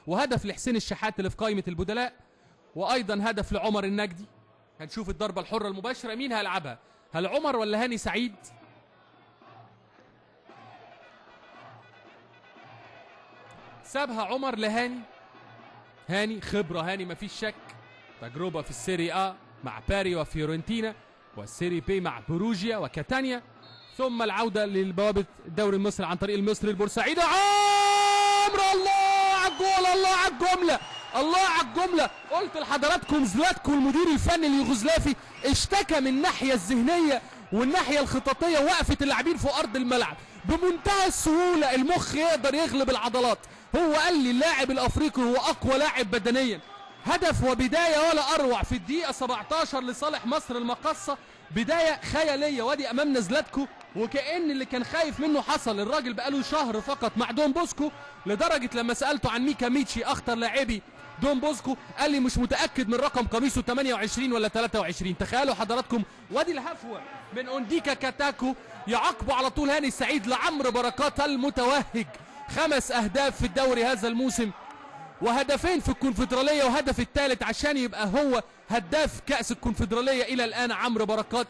وهدف لحسين الشحات اللي في قائمه البدلاء، وايضا هدف لعمر النجدي. هنشوف الضربه الحره المباشره مين هيلعبها، هل عمر ولا هاني سعيد؟ سابها عمر لهاني. هاني خبره، هاني مفيش شك، تجربه في السيري A مع باري وفيورنتينا، والسيري بي مع بروجيا وكاتانيا، ثم العوده لبوابه الدوري المصري عن طريق المصري البورسعيدي. عمرو الله على الجول، الله على الجمله، الله على الجمله. قلت لحضراتكم زلاتكو المدير الفني اليوغوسلافي اشتكى من الناحيه الذهنيه والناحيه الخططيه وقفه اللاعبين في ارض الملعب بمنتهى السهوله. المخ يقدر يغلب العضلات. هو قال لي اللاعب الافريقي هو اقوى لاعب بدنيا. هدف وبدايه ولا اروع في الدقيقه 17 لصالح مصر المقاصه، بدايه خياليه. وادي امامنا زلاتكو، وكأن اللي كان خايف منه حصل. الراجل بقاله شهر فقط مع دون بوسكو، لدرجه لما سالته عن ميكا ميتشي اخطر لاعبي دون بوسكو قال لي مش متاكد من رقم قميصه 28 ولا 23. تخيلوا حضراتكم. وادي الهفوه من اونديكا كاتاكو، يعاقبه على طول هاني سعيد لعمرو بركات المتوهج. 5 أهداف في الدوري هذا الموسم، وهدفين في الكونفدراليه، وهدف الثالث عشان يبقى هو هداف كأس الكونفدراليه الى الان عمرو بركات.